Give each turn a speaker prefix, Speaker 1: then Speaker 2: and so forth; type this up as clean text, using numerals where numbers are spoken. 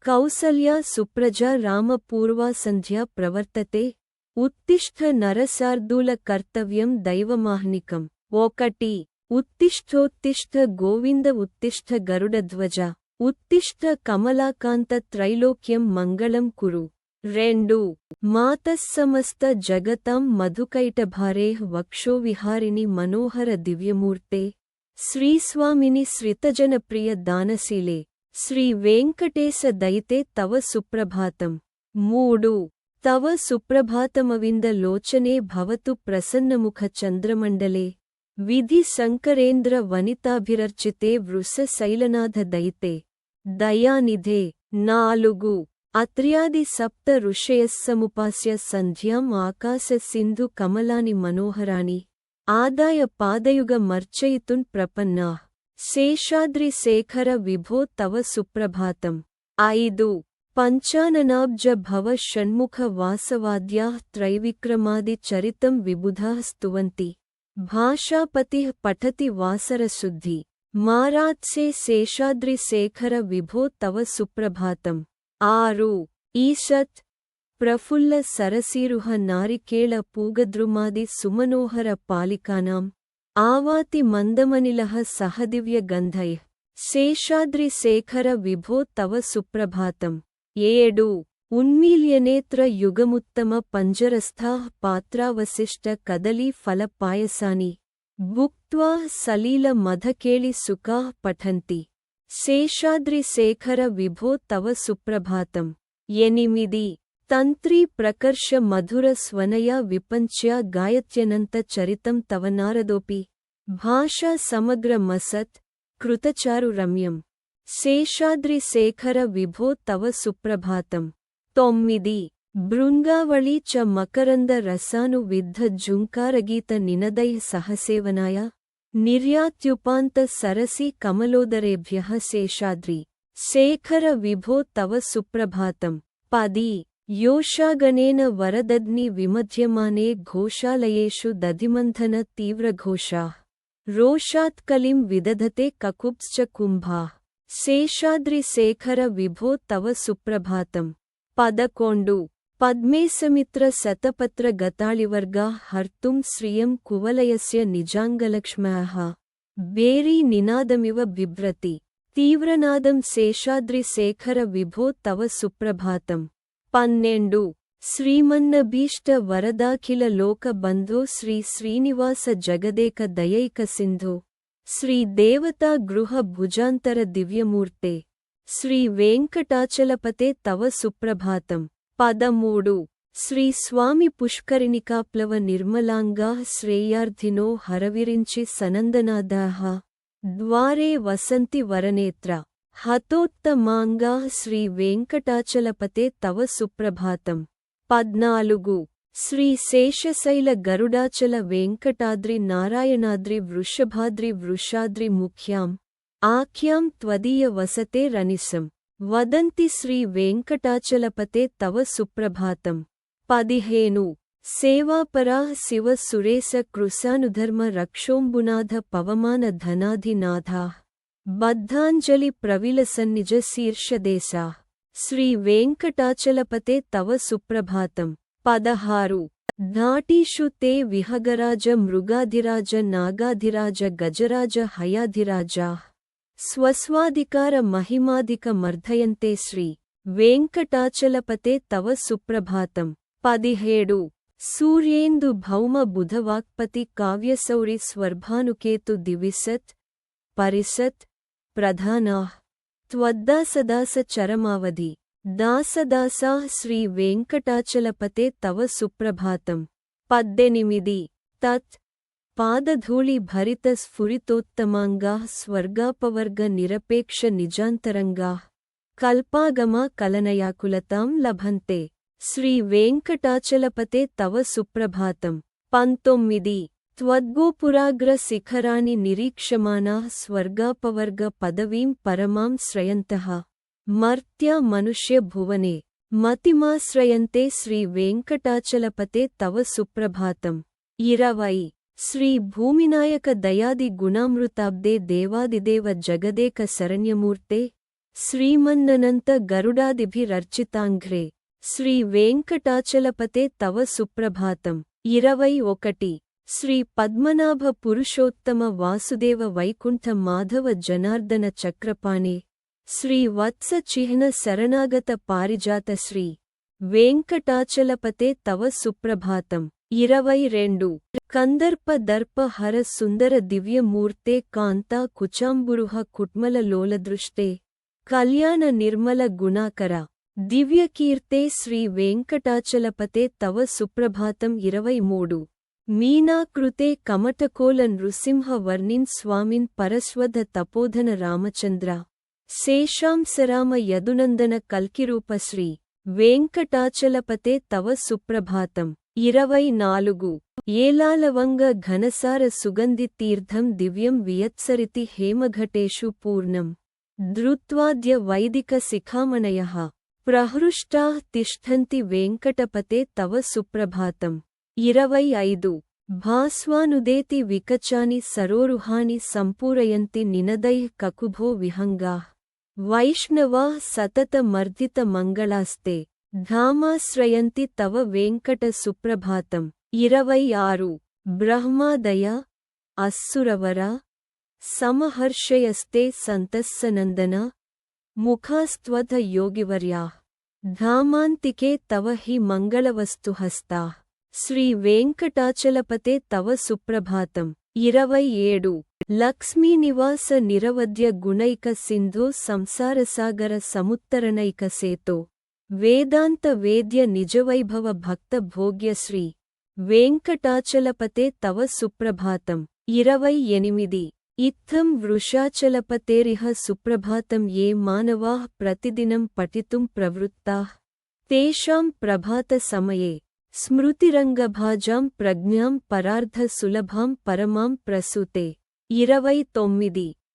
Speaker 1: కౌసల్యా సుప్రజా రామపూర్వా సంధ్యా ప్రవర్తతే. ఉత్తిష్ఠ నరశార్దూల కర్తవ్యం దైవమాహ్నికం. 1 ఉత్తిష్ఠోత్తిష్ఠ గోవింద ఉత్తిష్ఠ గరుడధ్వజ. ఉత్తిష్ఠ కమలాకాంత త్రైలోక్యం మంగళం కురు. 2 మాతస్సమస్త జగతాం మధుకైటభారేః వక్షోవిహారిణి మనోహర దివ్యమూర్తే. శ్రీస్వామిని శ్రితజనప్రియ దానశీలే. శ్రీ వెంకటేశ దయితే తవ సుప్రభాతం. 3 తవ సుప్రభాతమవింద లోచనే భవతు ప్రసన్నముఖ చంద్రమండలే. విధి శంకరేంద్ర వనితాభిరర్చితే వృష శైలనాథ దయితే. దయానిధే. 4 అత్ర్యాది సప్త ఋషయస్సముపాస్య సంధ్యాం ఆకాశ సింధు కమలాని మనోహరాని ఆదాయ పాదయుగ మర్చయితున్ ప్రపన్నా. శేషాద్రి శేఖర విభో తవ సుప్రభాతం. 5 పంచాననాబ్జ భవ షణ్ముఖ వాసవాద్యాః త్రైవిక్రమాది చరితం విబుధాః స్తువంతి. భాషాపతిః పఠతి వాసరశుద్ధి. మారాత్సే శేషాద్రి శేఖర విభో తవ సుప్రభాతం. 6 ఈషత్ ప్రఫుల్ల సరసీరుహ నారికేళ పూగద్రుమాది సుమనోహర పాలికానాం ఆవాతి మందమనిలః సహదివ్య గంధైః. శేషాద్రి శేఖర విభో తవ సుప్రభాతం. 7 ఉన్మీల్యనేత్ర యుగముత్తమ పంజరస్థాః పాత్రావశిష్ట కదలీ ఫల పాయసాని భుక్త్వా సలీల మధకేళి సుఖాః పఠంతి. శేషాద్రి శేఖర విభో తవ సుప్రభాతం. 8 తంత్రీ ప్రకర్ష మధుర స్వనయా విపంచ్యా గాయత్యనంత చరితం తవ నారదోపి. భాషా సమగ్ర మసత్ కృతచారు రమ్యం. శేషాద్రి శేఖర విభో తవ సుప్రభాతం. 9 భృంగావళీ చ మకరంద రసాను విద్ధ జుంకారగీత నినదైః సహసేవనాయ నిర్యాత్యుపాంత సరసి కమలోదరేభ్యః. శేషాద్రి శేఖర విభో తవ సుప్రభాతం. 10 योषागणेन वरदग्नि विमध्यमाने घोषालयेषु दधिमन्थन तीव्रघोषाः रोषात्कलिं विदधते ककुब्श्च कुम्भाः. శేషాద్రి శేఖర విభో తవ సుప్రభాతం. 11 పద్మేశమిత్ర శతపత్ర గతాళివర్గా హర్తుం శ్రియం కువలయస్య నిజాంగలక్ష్మ్యాః భేరీ నినాదమివ బిభ్రతి. తీవ్రనాదం. శేషాద్రి శేఖర విభో తవ సుప్రభాతం. 12 శ్రీమన్నభీష్ట వరదాఖిల లోక బంధో శ్రీ శ్రీనివాస జగదేక దయైక సింధో. శ్రీ దేవతా గృహ భుజాంతర దివ్యమూర్తే. శ్రీ వెంకటాచలపతే తవ సుప్రభాతం. 13 శ్రీ స్వామి పుష్కరిణికాప్లవ నిర్మలాంగా శ్రేయార్థినో హరవిరించి సనందనాదాః ద్వారే వసంతి వరనేత్ర హతోత్తమాంగా. శ్రీ వెంకటాచలపతే తవ సుప్రభాతం. 14 శ్రీ శేషశైల గరుడాచల వెంకటాద్రి నారాయణాద్రి వృషభాద్రి వృషాద్రి ముఖ్యాం ఆఖ్యాం త్వదీయ వసతే రనిసం వదంతి. శ్రీ వెంకటాచలపతే తవ సుప్రభాతం. 15 సేవాపరా శివ సురేశ కృశానుధర్మ రక్షోంబునాథ పవమాన ధనాధినాథాః బద్ధాంజలి ప్రవిలసన్నిజ శీర్షదేశాః. శ్రీ వెంకటాచలపతే తవ సుప్రభాతం. 16 ధాటీషు తే విహగరాజ మృగాధిరాజ నాగాధిరాజ గజరాజ హయాధిరాజాః స్వస్వాధికార మహిమాధిక మర్ధయంతే. శ్రీ వెంకటాచలపతే తవ సుప్రభాతం. 17 సూర్యేందు భౌమ బుధవాక్పతి కావ్యసౌరి స్వర్భానుకేతు దివిసత్ పరిసత్ ప్రధానాః త్వద్దాసదాస చరమావధి. దాసదాసాః. శ్రీ వెంకటాచలపతే తవ సుప్రభాతం. 18 తత్ పాదధూళి భరిత స్ఫురితోత్తమాంగాః స్వర్గాపవర్గ నిరపేక్ష నిజాంతరంగాః కల్పాగమా కలనయాకులతాం లభంతే. శ్రీ వెంకటాచలపతే తవ సుప్రభాతం. 19 త్వద్గోపురాగ్ర శిఖరాని నిరీక్షమానాః స్వర్గాపవర్గ పదవీం పరమాం శ్రయంతః మర్త్యా మనుష్య భువనే మతిమాశ్రయంతే. శ్రీ వెంకటాచలపతే తవ సుప్రభాతం. 20 శ్రీ భూమినాయక దయాది గుణామృతాబ్దే దేవాదిదేవ జగదేక శరణ్యమూర్తే. శ్రీమన్ననంత గరుడాదిభిరర్చితాంఘ్రే శ్రీ వెంకటాచలపతే తవ సుప్రభాతం 21 శ్రీ పద్మనాభ పురుషోత్తమ వాసుదేవ వైకుంఠ మాధవ జనార్దన చక్రపాణే శ్రీ వత్స చిహ్న శరణాగత పారిజాత శ్రీ వెంకటాచలపతే తవ సుప్రభాతం 22 కందర్ప దర్ప హర సుందర దివ్యమూర్తే కాంతా కుచాంబురుహ కుట్మల లోలదృష్టే కళ్యాణ నిర్మల గుణాకర దివ్యకీర్తే శ్రీ వెంకటాచలపతే తవ సుప్రభాతం 23 మీనాకృతే కమటకోల నృసింహ వర్ణిన్ స్వామిన్ పరస్వధ తపోధన రామచంద్ర శేషాంసరామ యదునందన కల్కిరూప శ్రీ వెంకటాచలపతే తవ సుప్రభాతం 24 ఏలాలవంగ ఘనసార సుగంధి తీర్థం దివ్యం వియత్సరితి హేమఘటేషు పూర్ణం ధృత్వాద్య వైదిక శిఖామణయః ప్రహృష్టాః తిష్ఠంతి వెంకటపతే తవ సుప్రభాతం 25 భాస్వానుదేతి వికచాని సరోరుహాని సంపూరయంతి నినదైః కకుభో విహంగాః వైష్ణవాః సతత మర్దిత మంగళాస్తే ధామాశ్రయంతి తవ వెంకట సుప్రభాతం 26 బ్రహ్మాదయ అస్సురవర సమహర్షయస్తే సంతస్సనందన ముఖాస్త్వధ యోగివర్యాః ధామాంతికే తవ హి మంగళవస్తుహస్తాః శ్రీ వెంకటాచలపతే తవ సుప్రభాతం 27 లక్ష్మీనివాస నిరవధ్య గుణైక సింధో సంసారసాగర సముత్తరణైక సేతో వేదాంత వేద్య నిజవైభవ భక్త భోగ్య శ్రీ వెంకటాచలపతే తవ సుప్రభాతం 28 ఇత్థం వృషాచలపతేరిహ సుప్రభాతం ఏ మానవాః ప్రతిదినం పఠితుం ప్రవృత్తాః తేషాం ప్రభాత సమయే స్మృతిరంగభాజాం ప్రజ్ఞాం పరార్ధ సులభాం పరమాం ప్రసూతే 29